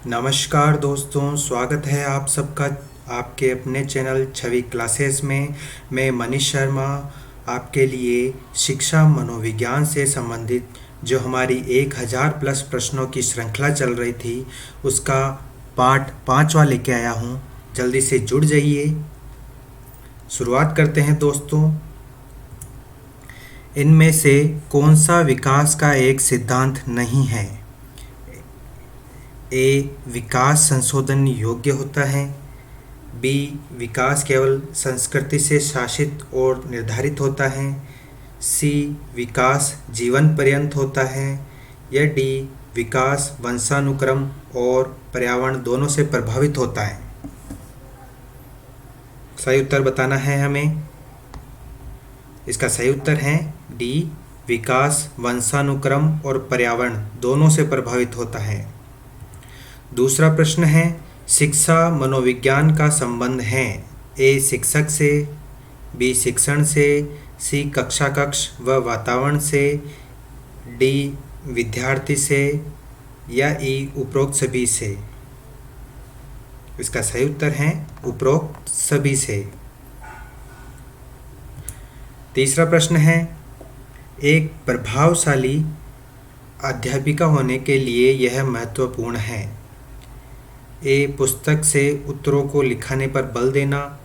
नमस्कार दोस्तों, स्वागत है आप सबका आपके अपने चैनल छवि क्लासेस में। मैं मनीष शर्मा आपके लिए शिक्षा मनोविज्ञान से संबंधित जो हमारी 1000 प्लस प्रश्नों की श्रृंखला चल रही थी उसका पार्ट 5वां लेके आया हूँ। जल्दी से जुड़ जाइए। शुरुआत करते हैं दोस्तों। इनमें से कौन सा विकास का एक सिद्धांत नहीं है? ए, विकास संशोधन योग्य होता है। बी, विकास केवल संस्कृति से शासित और निर्धारित होता है। सी, विकास जीवन पर्यंत होता है। या डी, विकास वंशानुक्रम और पर्यावरण दोनों से प्रभावित होता है। सही उत्तर बताना है हमें। इसका सही उत्तर है डी, विकास वंशानुक्रम और पर्यावरण दोनों से प्रभावित होता है। दूसरा प्रश्न है, शिक्षा मनोविज्ञान का संबंध है? ए, शिक्षक से। बी, शिक्षण से। सी, कक्षा कक्ष व वातावरण से। डी, विद्यार्थी से। या ई, उपरोक्त सभी से। इसका सही उत्तर है उपरोक्त सभी से। तीसरा प्रश्न है, एक प्रभावशाली अध्यापिका होने के लिए यह महत्वपूर्ण है। ए, पुस्तक से उत्तरों को लिखने पर बल देना।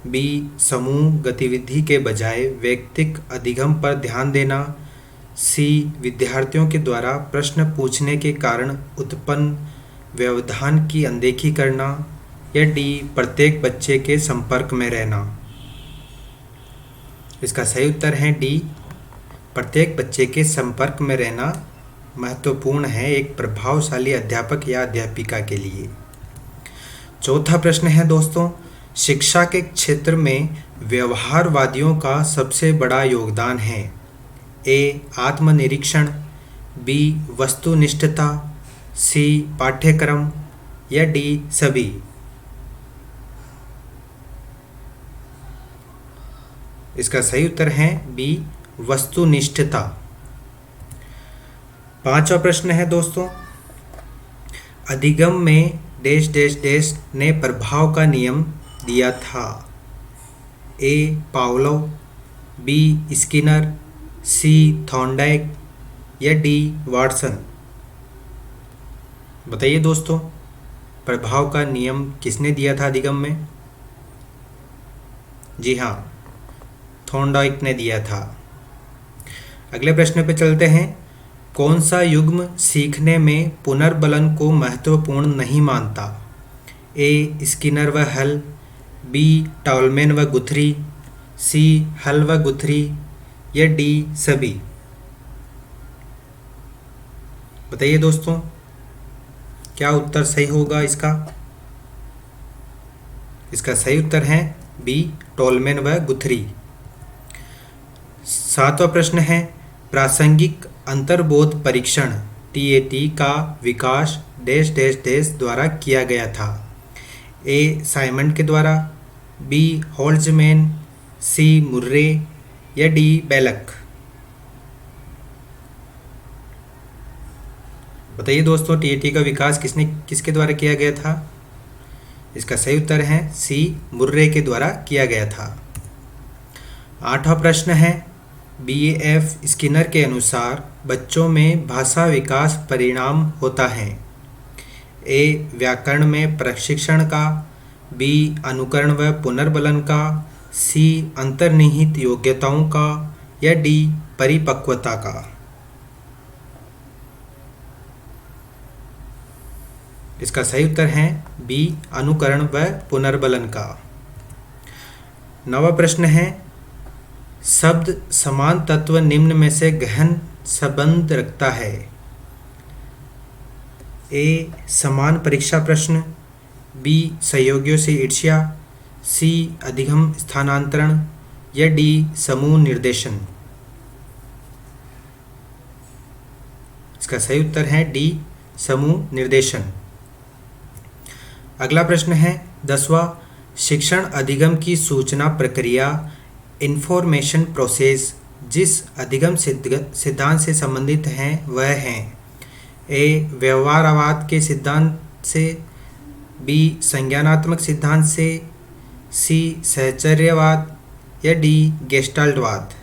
बी, समूह गतिविधि के बजाय वैयक्तिक अधिगम पर ध्यान देना। सी, विद्यार्थियों के द्वारा प्रश्न पूछने के कारण उत्पन्न व्यवधान की अनदेखी करना। या डी, प्रत्येक बच्चे के संपर्क में रहना। इसका सही उत्तर है डी, प्रत्येक बच्चे के संपर्क में रहना महत्वपूर्ण है एक प्रभावशाली अध्यापक या अध्यापिका के लिए। चौथा प्रश्न है दोस्तों, शिक्षा के क्षेत्र में व्यवहारवादियों का सबसे बड़ा योगदान है। ए, आत्मनिरीक्षण। बी, वस्तुनिष्ठता। सी, पाठ्यक्रम। या डी, सभी। इसका सही उत्तर है बी, वस्तुनिष्ठता। पांचवा प्रश्न है दोस्तों, अधिगम में डैश डैश डैश ने प्रभाव का नियम दिया था। A, Pavlov. B, Skinner. C, Thorndike. या डी, वाटसन। बताइए दोस्तों, प्रभाव का नियम किसने दिया था अधिगम में? जी हाँ, थॉर्नडाइक ने दिया था। अगले प्रश्न पे चलते हैं। कौन सा युग्म सीखने में पुनर्बलन को महत्वपूर्ण नहीं मानता? ए, स्किनर व हल। बी, टॉलमैन व गुथरी। सी, हल व गुथरी। या डी, सभी। बताइए दोस्तों, क्या उत्तर सही होगा इसका? इसका सही उत्तर है बी, टॉलमैन व गुथरी। सातवां प्रश्न है, प्रासंगिक अंतर्बोध परीक्षण टीएटी का विकास डैश डैश डैश द्वारा किया गया था। ए, साइमंड के द्वारा। बी, होल्जमैन। सी, मुर्रे। या डी, बेलक। बताइए दोस्तों, टीएटी का विकास किसके द्वारा किया गया था? इसका सही उत्तर है सी, मुर्रे के द्वारा किया गया था। आठवां प्रश्न है, बीएफ स्किनर के अनुसार बच्चों में भाषा विकास परिणाम होता है। ए, व्याकरण में प्रशिक्षण का। बी, अनुकरण व पुनर्बलन का। सी, अंतर्निहित योग्यताओं का। या डी, परिपक्वता का। इसका सही उत्तर है बी, अनुकरण व पुनर्बलन का। नवा प्रश्न है, शब्द समान तत्व निम्न में से गहन संबंध रखता है। ए, समान परीक्षा प्रश्न। बी, सहयोगियों से ईर्ष्या। सी, अधिगम स्थानांतरण। या डी, समूह निर्देशन। इसका सही उत्तर है डी, समूह निर्देशन। अगला प्रश्न है 10वां, शिक्षण अधिगम की सूचना प्रक्रिया इंफॉर्मेशन प्रोसेस जिस अधिगम सिद्धांत से संबंधित हैं वह हैं। ए, व्यवहारवाद के सिद्धांत। से, बी संज्ञानात्मक सिद्धांत से, सी सहचर्यवाद या डी गेस्टाल्टवाद।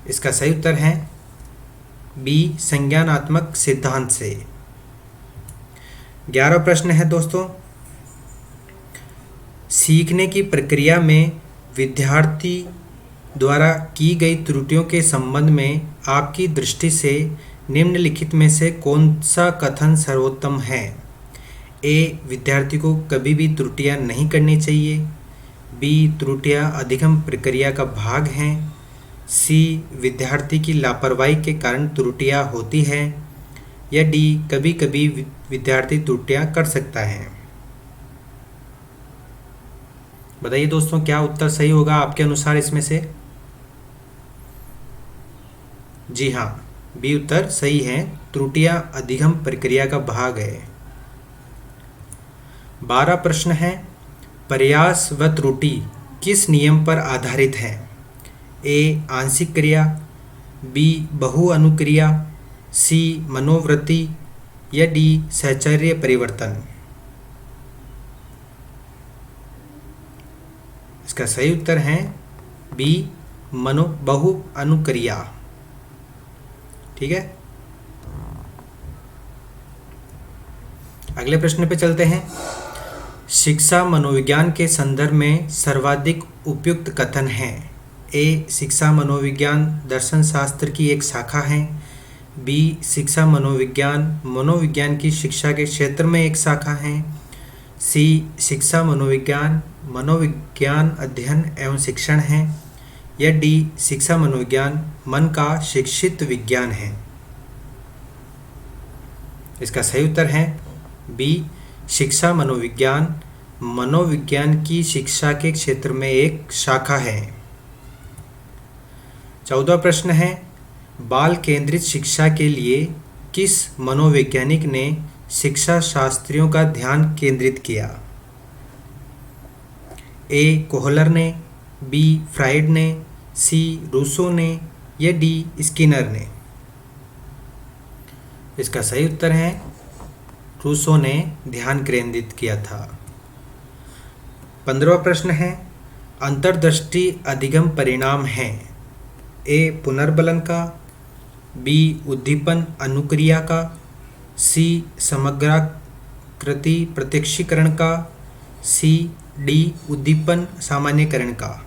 इसका सही उत्तर है बी संज्ञानात्मक सिद्धांत से। 11वां प्रश्न है दोस्तों, सीखने की प्रक्रिया में विद्यार्थी द्वारा की गई त्रुटियों के संबंध में आपकी दृष्टि से निम्नलिखित में से कौन सा कथन सर्वोत्तम है? ए विद्यार्थी को कभी भी त्रुटियां नहीं करनी चाहिए, बी त्रुटियां अधिगम प्रक्रिया का भाग हैं, सी विद्यार्थी की लापरवाही के कारण त्रुटियां होती हैं, या डी कभी कभी विद्यार्थी त्रुटियां कर सकता है। बताइए दोस्तों, क्या उत्तर सही होगा आपके अनुसार इसमें से? जी हाँ, बी उत्तर सही है, त्रुटियां अधिगम प्रक्रिया का भाग है। 12 प्रश्न है, प्रयास व त्रुटि किस नियम पर आधारित है? ए आंशिक क्रिया, बी बहु अनुक्रिया, सी मनोवृत्ति या डी सहचर्य परिवर्तन। इसका सही उत्तर है बी बहु अनुक्रिया। ठीक है, अगले प्रश्न पे चलते हैं। शिक्षा मनोविज्ञान के संदर्भ में सर्वाधिक उपयुक्त कथन है? ए शिक्षा मनोविज्ञान दर्शन शास्त्र की एक शाखा है, बी शिक्षा मनोविज्ञान की शिक्षा के क्षेत्र में एक शाखा है, सी शिक्षा मनोविज्ञान अध्ययन एवं शिक्षण है, या डी शिक्षा मनोविज्ञान मन का शिक्षित विज्ञान है। इसका सही उत्तर है बी शिक्षा मनोविज्ञान की शिक्षा के क्षेत्र में एक शाखा है। 14वां प्रश्न है, बाल केंद्रित शिक्षा के लिए किस मनोवैज्ञानिक ने शिक्षा शास्त्रियों का ध्यान केंद्रित किया? ए कोहलर ने, बी फ्राइड ने, सी रूसो ने, या डी स्किनर ने। इसका सही उत्तर है रूसो ने ध्यान केंद्रित किया था। 15वां प्रश्न है, अंतर्दृष्टि अधिगम परिणाम है? ए पुनर्बलन का, बी उद्दीपन अनुक्रिया का, सी समग्राकृति प्रत्यक्षीकरण का, सी डी उद्दीपन सामान्यकरण का।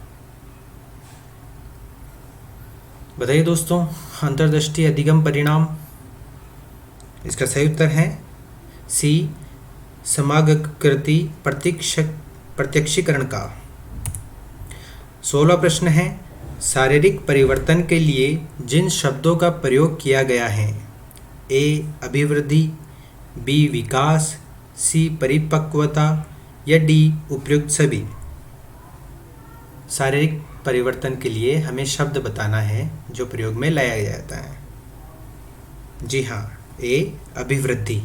बताइए दोस्तों, अंतर्दृष्टि अधिगम परिणाम। इसका सही उत्तर है सी समग्राकृति प्रत्यक्षीकरण का। 16वां प्रश्न है, शारीरिक परिवर्तन के लिए जिन शब्दों का प्रयोग किया गया है? ए अभिवृद्धि, बी विकास, सी परिपक्वता, या डी उपयुक्त सभी। शारीरिक परिवर्तन के लिए हमें शब्द बताना है जो प्रयोग में लाया जाता है। जी हाँ, ए अभिवृद्धि।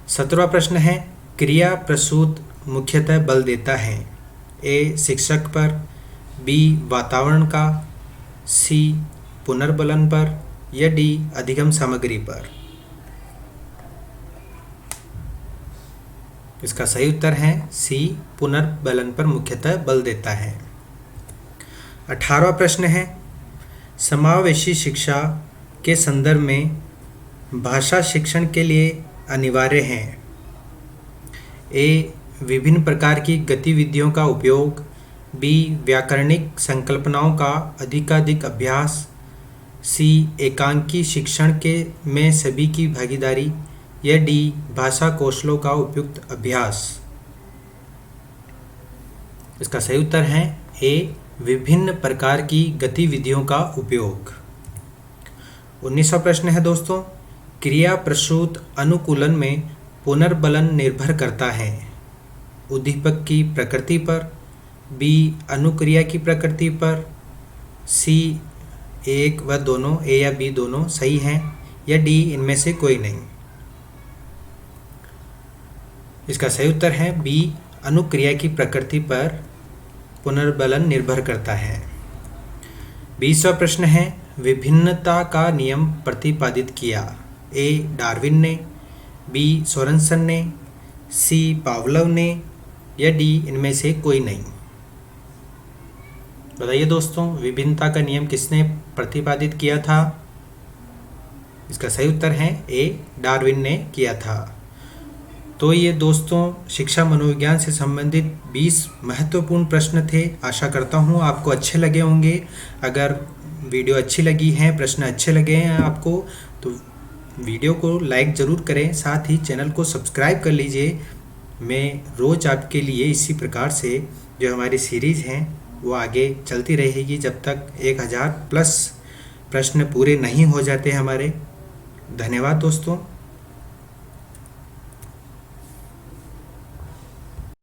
17वां प्रश्न है, क्रिया प्रसूत मुख्यतः बल देता है? ए शिक्षक पर, बी वातावरण का, सी पुनर्बलन पर, या डी अधिगम सामग्री पर। इसका सही उत्तर है सी पुनर्बलन पर मुख्यतः बल देता है। 18वां प्रश्न है, समावेशी शिक्षा के संदर्भ में भाषा शिक्षण के लिए अनिवार्य हैं? ए विभिन्न प्रकार की गतिविधियों का उपयोग, बी व्याकरणिक संकल्पनाओं का अधिकाधिक अभ्यास, सी एकांकी शिक्षण के में सभी की भागीदारी, या डी भाषा कौशलों का उपयुक्त अभ्यास। इसका सही उत्तर है ए विभिन्न प्रकार की गतिविधियों का उपयोग। 19वां प्रश्न है दोस्तों, क्रिया प्रसूत अनुकूलन में पुनर्बलन निर्भर करता है? उद्दीपक की प्रकृति पर, बी अनुक्रिया की प्रकृति पर, सी एक व दोनों, ए या बी दोनों सही हैं, या डी इनमें से कोई नहीं। इसका सही उत्तर है बी अनुक्रिया की प्रकृति पर पुनर्बलन निर्भर करता है। 20वां प्रश्न है, विभिन्नता का नियम प्रतिपादित किया? ए डार्विन ने, बी सोरेनसन ने, सी पावलोव ने या डी इनमें से कोई नहीं। बताइए दोस्तों, विभिन्नता का नियम किसने प्रतिपादित किया था? इसका सही उत्तर है ए डार्विन ने किया था। तो ये दोस्तों शिक्षा मनोविज्ञान से संबंधित 20 महत्वपूर्ण प्रश्न थे। आशा करता हूँ आपको अच्छे लगे होंगे। अगर वीडियो अच्छी लगी है, प्रश्न अच्छे लगे हैं आपको, तो वीडियो को लाइक ज़रूर करें, साथ ही चैनल को सब्सक्राइब कर लीजिए। मैं रोज़ आपके लिए इसी प्रकार से जो हमारी सीरीज़ हैं वो आगे चलती रहेगी जब तक 1000 प्लस प्रश्न पूरे नहीं हो जाते हमारे। धन्यवाद दोस्तों।